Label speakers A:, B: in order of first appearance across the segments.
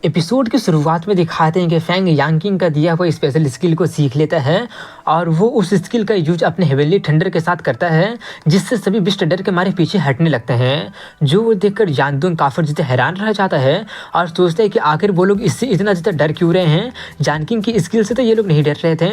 A: Episode की शुरुआत में दिखाते हैं कि फैंग यांकिंग का दिया हुआ स्पेशल स्किल को सीख लेता है और वो उस स्किल का यूज अपने हेवनली थंडर के साथ करता है, जिससे सभी बिस्ट डर के मारे पीछे हटने लगते हैं। जो वो देखकर जानदुंग काफी ज़्यादा हैरान रह जाता है और सोचता है कि आखिर वो लोग इससे इतना ज़्यादा डर क्यों रहे हैं। जानकिंग की स्किल से तो ये लोग नहीं डर रहे थे।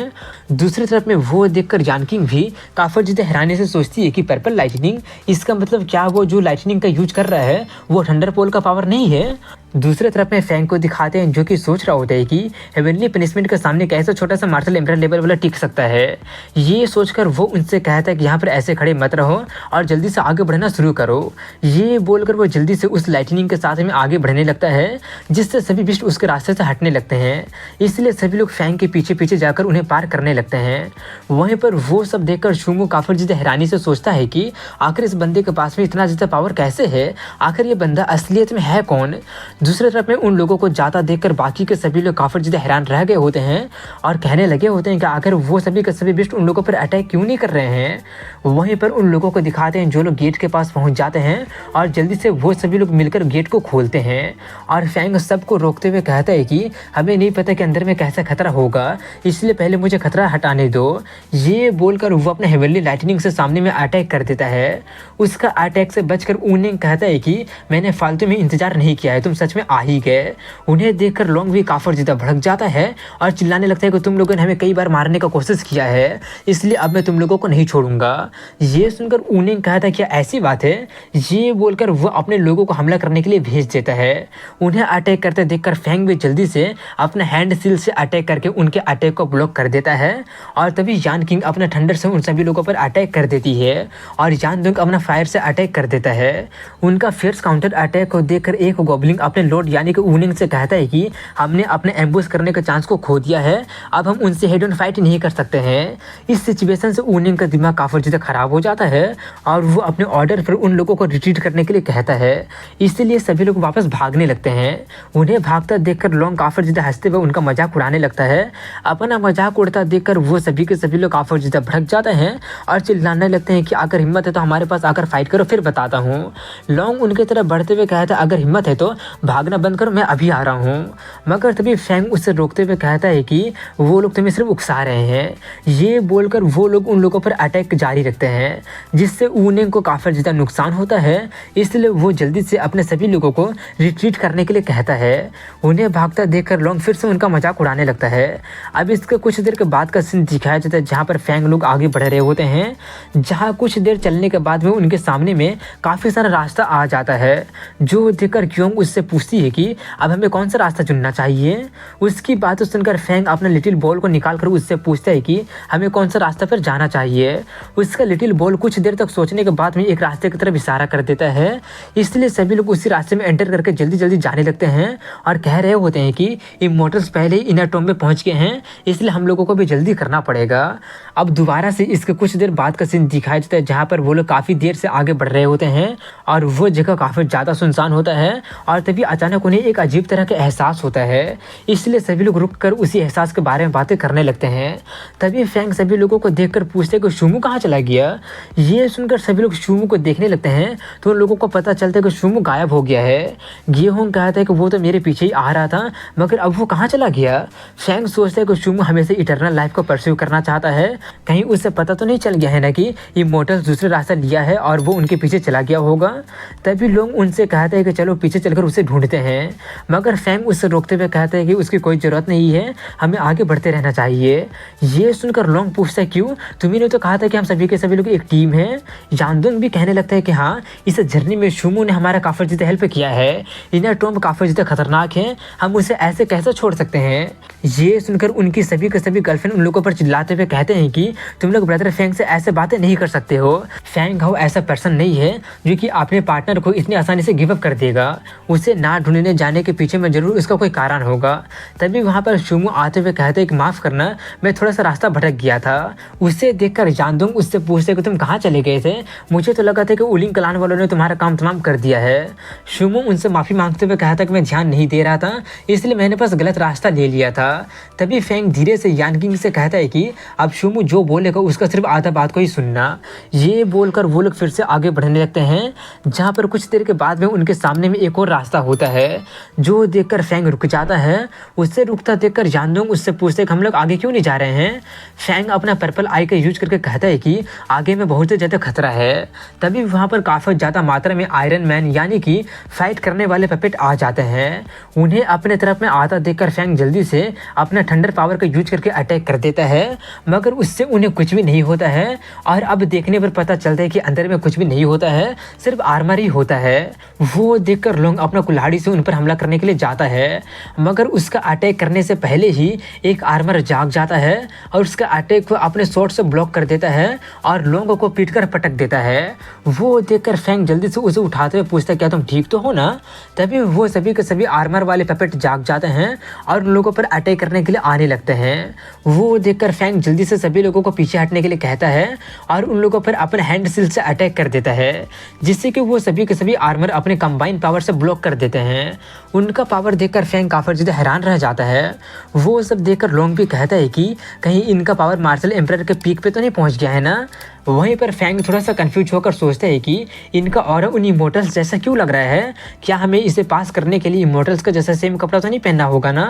A: दूसरी तरफ में वो देखकर जानकिंग भी काफ़ी ज़्यादा हैरानी से सोचती है कि पर्पल लाइटनिंग, इसका मतलब क्या वो जो लाइटनिंग का यूज कर रहा है वो थंडर पोल का पावर नहीं है। दूसरी तरफ में फैंग को दिखाते हैं जो कि सोच रहा होता है कि हेवनली पनिशमेंट के सामने कैसे छोटा सा मार्शल एम्परर लेवल वाला टिक सकता है। ये सोचकर वो उनसे कहता है कि यहाँ पर ऐसे खड़े मत रहो और जल्दी से आगे बढ़ना शुरू करो। ये बोलकर वो जल्दी से उस लाइटनिंग के साथ में आगे बढ़ने लगता है, जिससे सभी बिस्ट उसके रास्ते से हटने लगते हैं। इसलिए सभी लोग फैंग के पीछे पीछे जाकर उन्हें पार करने लगते हैं। वहीं पर वो सब देखकर शूमो काफी ज़्यादा हैरानी से सोचता है कि आखिर इस बंदे के पास में इतना ज़्यादा पावर कैसे है, आखिर ये बंदा असलियत में है कौन। दूसरी तरफ में उन लोगों को जाता देखकर बाकी के सभी लोग काफी ज़्यादा हैरान रह गए होते हैं और कहने लगे होते हैं कि आखिर वो सभी के सभी बिस्ट उन लोगों पर अटैक क्यों नहीं कर रहे हैं। वहीं पर उन लोगों को दिखाते हैं जो लोग गेट के पास पहुंच जाते हैं और जल्दी से वो सभी लोग मिलकर गेट को खोलते हैं। और फैंग सबको रोकते हुए कहता है कि हमें नहीं पता कि अंदर में कैसा खतरा होगा, इसलिए पहले मुझे खतरा हटाने दो। ये बोलकर वो अपने हेवनली लाइटनिंग से सामने में अटैक कर देता है। उसका अटैक से बचकर ऊनिंग कहता है कि मैंने फालतू में इंतजार नहीं किया है, तुम सच में आ ही गए। उन्हें देखकर लोंग भी काफी ज़्यादा भड़क जाता है और चिल्लाने लगता है कि तुम लोगों ने हमें कई बार मारने का कोशिश किया है, इसलिए अब मैं तुम लोगों को नहीं छोड़ूंगा। ये सुनकर ऊनिंग कहता है कि ऐसी बात है। ये बोलकर वो अपने लोगों को हमला करने के लिए भेज देता है। उन्हें अटैक करते देखकर फैंग भी जल्दी से अपने हैंड सील से अटैक करके उनके अटैक को ब्लॉक कर देता है। और तभी यान किंग अपने थंडर से उन सभी लोगों पर अटैक कर देती है और यान दुंग अपना फायर से अटैक कर देता है। उनका फियर्स काउंटर अटैक को देखकर एक गॉब्लिन अपने लॉर्ड यानी कि ऊनिंग से कहता है कि हमने अपने एम्बुश करने के चांस को खो दिया है, अब हम उनसे हेड ऑन फाइट नहीं कर सकते हैं। इस सिचुएशन से ऊनिंग का दिमाग काफ़ी ज़्यादा खराब हो जाता है और वो अपने ऑर्डर पर उन लोगों को रिट्रीट करने के लिए कहता है। इसलिए सभी लोग वापस भागने लगते हैं। उन्हें भागता देखकर लोंग काफ़ी ज़्यादा हंसते हुए उनका मजाक उड़ाने लगता है। अपना मजाक उड़ता देखकर वो सभी के सभी लोग काफ़ी ज़्यादा भड़क जाते हैं और चिल्लाने लगते हैं कि अगर हिम्मत है तो हमारे पास आकर फाइट करो, फिर बताता हूँ। लोंग उनकी तरफ बढ़ते हुए कहता है अगर हिम्मत है तो भागना बंद करो, मैं अभी आ रहा हूँ। मगर तभी फैंग उससे रोकते हुए कहता है कि वो लोग तुम्हें सिर्फ उकसा रहे हैं। ये बोलकर वो लोग उन लोगों पर अटैक जारी रखते हैं, जिससे ऊनिंग को काफ़ी ज़्यादा नुकसान होता है। इसलिए वो जल्दी से अपने सभी लोगों को रिट्रीट करने के लिए कहता है। उन्हें भागता देखकर लोंग फिर से उनका मजाक उड़ाने लगता है। अब इसके कुछ देर के बाद का सीन दिखाया जाता है जहाँ पर फैंग लोग आगे बढ़ रहे होते हैं, जहाँ कुछ देर चलने के बाद में उनके सामने में काफ़ी सारा रास्ता आ जाता है। जो देखकर क्योंग उससे पूछती है कि अब हमें कौन सा रास्ता चुनना चाहिए। उसकी बात सुनकर फैंग अपना लिटिल बॉल को निकाल कर उससे पूछता है कि हमें कौन सा रास्ता पर जाना चाहिए। उसका लिटिल बॉल कुछ देर तक सोचने के बाद में एक रास्ते की तरफ इशारा कर देता है। इसलिए सभी लोग उसी रास्ते में एंटर करके जल्दी जल्दी जाने लगते हैं और कह रहे होते हैं कि इमोर्टल्स पहले ही इनर टॉम्ब में पहुंच गए हैं, इसलिए हम लोगों को भी जल्दी करना पड़ेगा। अब दोबारा से इसके कुछ देर बाद का सीन दिखाया जाता है जहाँ पर वो लोग काफ़ी देर से आगे बढ़ रहे होते हैं और वो जगह काफ़ी ज़्यादा सुनसान होता है और तभी अचानक उन्हें एक अजीब तरह का एहसास होता है। इसलिए सभी लोग रुक कर उसी एहसास के बारे में बातें करने लगते हैं। तभी फैंग सभी लोगों को देखकर पूछते हैं कि शूमू कहाँ चला गया। ये सुनकर सभी लोग शूमू को देखने लगते हैं तो उन लोगों को पता चलता है कि शूमू गायब हो गया है। गेहोंग कहता है कि वो तो मेरे पीछे ही आ रहा था, मगर अब वो कहाँ चला गया। फैंग सोचता है कि शूमू हमेशा इटर्नल लाइफ को परस्यू करना चाहता है, कहीं उससे पता तो नहीं चल गया है ना कि इमोर्टल्स दूसरे रास्ता लिया है और वो उनके पीछे चला गया होगा। तभी लोग उनसे कहते हैं कि चलो पीछे चलकर उसे ढूंढते हैं, मगर फैंग उससे रोकते हुए कहते हैं कि उसकी कोई ज़रूरत नहीं है, हमें आगे बढ़ते रहना चाहिए। ये सुनकर लोंग पूछता है क्यों, तुम्ही ने तो कहा था कि हम सभी के सभी लोग एक टीम है। जानदुंग भी कहने लगता है कि हाँ, इस जर्नी में शूमू ने हमारा काफ़ी ज़्यादा हेल्प किया है, इनर टॉम्ब काफ़ी ज़्यादा खतरनाक है, हम उसे ऐसे कैसे छोड़ सकते हैं। ये सुनकर उनकी सभी के सभी गर्लफ्रेंड उन लोगों पर चिल्लाते हुए कहते हैं कि तुम लोग ब्रदर फैंग से ऐसे बातें नहीं कर सकते हो। फैंग हाउ ऐसा पर्सन नहीं है जो कि अपने पार्टनर को इतनी आसानी से गिव अप कर देगा। उसे ना ढूंढने जाने के पीछे में जरूर उसका कोई कारण होगा। तभी वहाँ पर शूमू आते हुए कहते हैं कि माफ़ करना, मैं थोड़ा सा रास्ता भटक गया था। उसे देखकर जानदुंग उससे पूछते कि तुम कहाँ चले गए थे, मुझे तो लगा था कि उलिंग क्लान वालों ने तुम्हारा काम तमाम कर दिया है। शूमू उनसे माफ़ी मांगते हुए कहता कि मैं ध्यान नहीं दे रहा था, इसलिए मैंने बस गलत रास्ता ले लिया था। तभी फैंग धीरे से यानकिंग से कहता है कि अब शूमू जो बोलेगा उसका सिर्फ आधा बात को ही सुनना। ये बोलकर वो लोग फिर से आगे बढ़ने लगते हैं, जहाँ पर कुछ देर के बाद में उनके सामने में एक और रास्ता होता है, जो देखकर फैंग रुक जाता है। उससे रुकता देखकर जानदोंग उससे पूछते कि हम लोग आगे क्यों नहीं जा रहे हैं। फैंग अपना पर्पल आई का यूज करके कहता है कि आगे में बहुत ज़्यादा खतरा है। तभी वहाँ पर काफ़ी ज़्यादा मात्रा में आयरन मैन यानी कि फाइट करने वाले पपेट आ जाते हैं। उन्हें अपने तरफ में आता देखकर फैंग जल्दी से अपना थंडर पावर का यूज करके अटैक कर देता है, मगर उससे उन्हें कुछ भी नहीं होता है। और अब देखने पर पता चलता है कि अंदर में कुछ भी नहीं होता है, सिर्फ आर्मर ही होता है। वो देखकर लोंग अपना कुल्हाड़ी से उन पर हमला करने के लिए जाता है, मगर उसका अटैक करने से पहले ही एक आर्मर जाग जाता है और उसका अटैक को अपने शॉट से ब्लॉक कर देता है और लोंग को पीट कर पटक देता है। वो देखकर फैंग जल्दी से उसे उठाते हुए पूछता है क्या तुम ठीक तो हो ना। तभी वो सभी के सभी आर्मर वाले पपेट जाग जाते हैं और उन लोगों पर अटैक करने के लिए आने लगते हैं। वो देखकर फैंग जल्दी से सभी लोगों को पीछे हटने के लिए कहता है और उन लोगों पर अपने हैंड सील से अटैक कर देता है, जिससे कि वो सभी के सभी आर्मर अपने कंबाइन पावर से ब्लॉक कर देते हैं। उनका पावर देखकर फैंग काफी ज़्यादा हैरान रह जाता है। वो सब देखकर लोंग भी कहता है कि कहीं इनका पावर मार्शल एम्परर के पीक पे तो नहीं पहुंच गया है ना। वहीं पर फैंग थोड़ा सा कंफ्यूज होकर सोचता है कि इनका ऑरा उन इमोर्टल्स जैसा क्यों लग रहा है, क्या हमें इसे पास करने के लिए इमोर्टल्स का जैसा सेम कपड़ा तो नहीं पहनना होगा ना।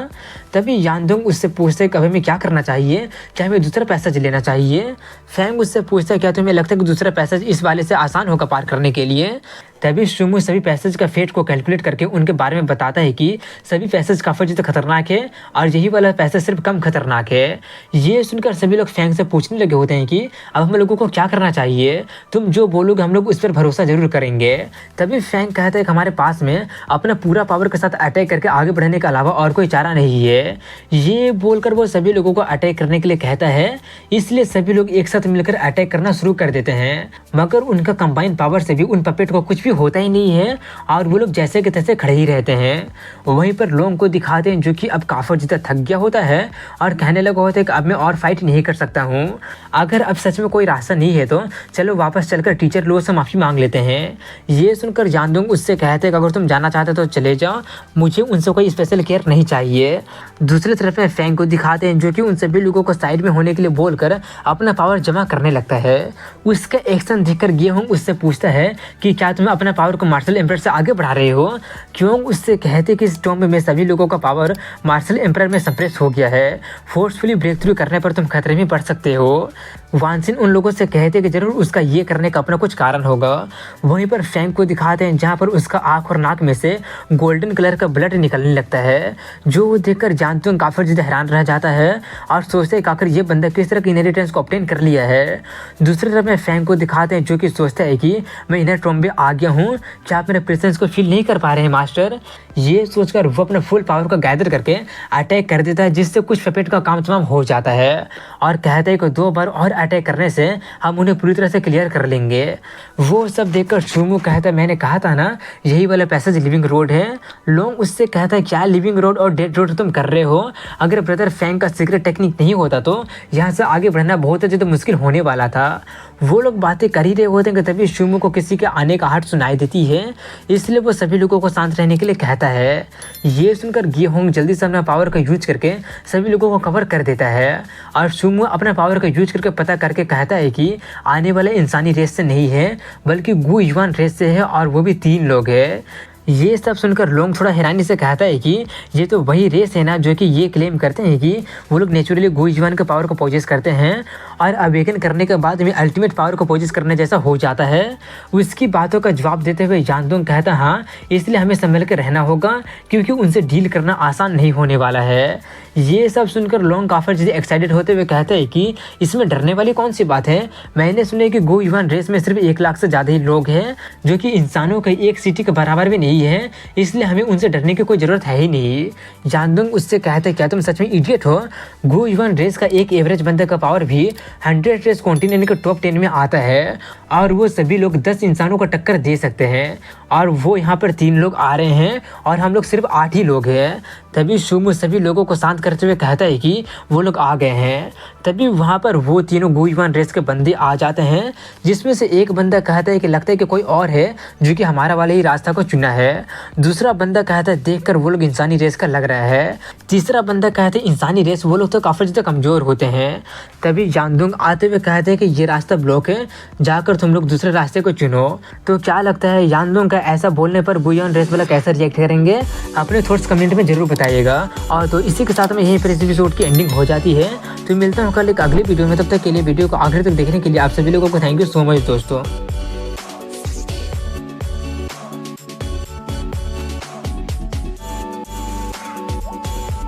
A: तभी यानदोंग उससे पूछते है कि हमें क्या करना चाहिए, क्या हमें दूसरा पैसेज लेना चाहिए। फैंग उससे पूछता है क्या तुम्हें लगता है कि दूसरा पैसेज इस वाले से आसान होगा पार करने के लिए। तभी सुमो सभी पैसेज का फेट को कैलकुलेट करके उनके बारे में बताता है कि सभी पैसेज काफ़ी ज़्यादा खतरनाक है और यही वाला पैसेज सिर्फ कम खतरनाक है। ये सुनकर सभी लोग फैंग से पूछने लगे होते हैं कि अब हम लोगों को क्या करना चाहिए, तुम जो बोलोगे हम लोग उस पर भरोसा जरूर करेंगे। तभी फैंग कहता है कि हमारे पास में अपना पूरा पावर के साथ अटैक करके आगे बढ़ने के अलावा और कोई चारा नहीं है। ये बोलकर वो सभी लोगों को अटैक करने के लिए कहता है, इसलिए सभी लोग एक साथ मिलकर अटैक करना शुरू कर देते हैं, मगर उनका कंबाइन पावर से भी उन पपेट को कुछ भी होता ही नहीं है और वो लोग जैसे के तैसे खड़े ही रहते हैं। वहीं पर लोंग को दिखाते हैं जो कि अब काफ़ी ज़्यादा थक गया होता है और कहने लगा होता है कि अब मैं और फाइट नहीं कर सकता हूँ। अगर अब सच में कोई रास्ता नहीं है तो चलो वापस चलकर टीचर लोगों से माफ़ी मांग लेते हैं। ये सुनकर यानदोंग उससे कहते हैं कि अगर तुम जाना चाहते तो चले जाओ, मुझे उनसे कोई स्पेशल केयर नहीं चाहिए। दूसरी तरफ में फैंग को दिखाते हैं जो कि उन सभी लोगों को साइड में होने के लिए बोलकर अपना पावर जमा करने लगता है। उसका एक्शन देखकर गेहोंग उससे पूछता है कि क्या तुम्हें अपना पावर को मार्शल एम्परर से आगे बढ़ा रहे हो। क्योंकि उससे कहते कि इस टॉम्ब में सभी लोगों का पावर मार्शल एम्परर में सप्रेस हो गया है, फोर्सफुली ब्रेक थ्रू करने पर तुम खतरे में पड़ सकते हो। वानसिन उन लोगों से कहते कि जरूर उसका ये करने का अपना कुछ कारण होगा। वहीं पर फैंग को दिखाते हैं जहाँ पर उसका आँख और नाक में से गोल्डन कलर का ब्लड निकलने लगता है, जो वो देखकर जानते काफ़ी ज़्यादा हैरान रह जाता है और सोचते हैं कि आखिर ये बंदा किस तरह की इनहेरिटेंस को ऑब्टेन कर लिया है। दूसरी तरफ में फैंग को दिखाते हैं जो कि सोचता है कि मैं इनर टॉम्ब में आ गया हूँ, क्या आप मेरे प्रेजेंस को फील नहीं कर पा रहे हैं मास्टर। ये सोचकर वो अपना फुल पावर को गैदर करके अटैक कर देता है, जिससे कुछ पपेट का काम तमाम हो जाता है और कहता है कि 2 बार और अटैक करने से हम उन्हें पूरी तरह से क्लियर कर लेंगे। वो सब देखकर सुमो कहता है मैंने कहा था ना यही वाला पैसेज लिविंग रोड है। लोंग उससे कहता है क्या लिविंग रोड और डेड रोड तुम कर रहे हो, अगर ब्रदर फैंग का सीक्रेट टेक्निक नहीं होता तो यहाँ से आगे बढ़ना बहुत ज़्यादा मुश्किल होने वाला था। वो लोग बातें कर ही रहे होते हैं कि तभी सुमो को किसी के आने का आहट सुनाई देती है, इसलिए वो सभी लोगों को शांत रहने के लिए कहता है। ये सुनकर गेहोंग जल्दी से अपना पावर का यूज करके सभी लोगों को कवर कर देता है और सुमो अपना पावर का यूज करके पता करके कहता है कि आने वाले इंसानी रेस से नहीं है बल्कि गु युआन रेस से है और वो भी 3 लोग हैं। ये सब सुनकर लोंग थोड़ा हैरानी से कहता है कि ये तो वही रेस है ना जो कि ये क्लेम करते हैं कि वो लोग नेचुरली गु युआन के पावर को पोजेस करते हैं और अवेकन करने के बाद में अल्टीमेट पावर को पोजेस करने जैसा हो जाता है। उसकी बातों का जवाब देते हुए यानदोंग कहता हाँ इसलिए हमें संभल कर रहना होगा क्योंकि उनसे डील करना आसान नहीं होने वाला है। ये सब सुनकर लोंग काफ़ी ज़्यादा एक्साइटेड होते हुए कहते हैं कि इसमें डरने वाली कौन सी बात है, मैंने सुना है कि गु युआन रेस में सिर्फ 1 लाख से ज़्यादा ही लोग हैं जो कि इंसानों के एक सिटी के बराबर भी नहीं है, इसलिए हमें उनसे डरने की कोई ज़रूरत है ही नहीं। यानदोंग उससे कहते हैं क्या तुम सच में इडियट हो, गु युआन रेस का एक एवरेज बंदे का पावर भी 100 रेस कॉन्टिनेंट के टॉप 10 में आता है और वो सभी लोग 10 इंसानों को टक्कर दे सकते हैं और वो यहाँ पर 3 लोग आ रहे हैं और हम लोग सिर्फ 8 ही लोग हैं। तभी सुमो सभी लोगों को शांत करते हुए कहता है कि वो लोग आ गए हैं। तभी वहाँ पर वो तीनों गु युआन रेस के बंदे आ जाते हैं, जिसमें से एक बंदा कहता है कि लगता है कि कोई और है जो कि हमारा वाले ही रास्ता को चुना है। दूसरा बंदा कहता है देखकर वो लोग इंसानी रेस का लग रहा है। तीसरा बंदा कहते हैं इंसानी रेस वो लोग तो काफ़ी ज़्यादा कमज़ोर होते हैं। तभी यानदोंग आते हुए कहते हैं कि ये रास्ता ब्लॉक है, जाकर तुम लोग दूसरे रास्ते को चुनो। तो क्या लगता है यानदोंग का ऐसा बोलने पर बुयोन रेस वाला कैसा रिएक्ट करेंगे, अपने थॉट्स कमेंट में जरूर बताइएगा। और तो इसी के साथ में यहीं पर इस एपिसोड की एंडिंग हो जाती है। तो मिलता हूँ कल एक अगली वीडियो में, तब तक के लिए वीडियो को आखिर तक देखने के लिए आप सभी लोगों को थैंक यू सो मच दोस्तों।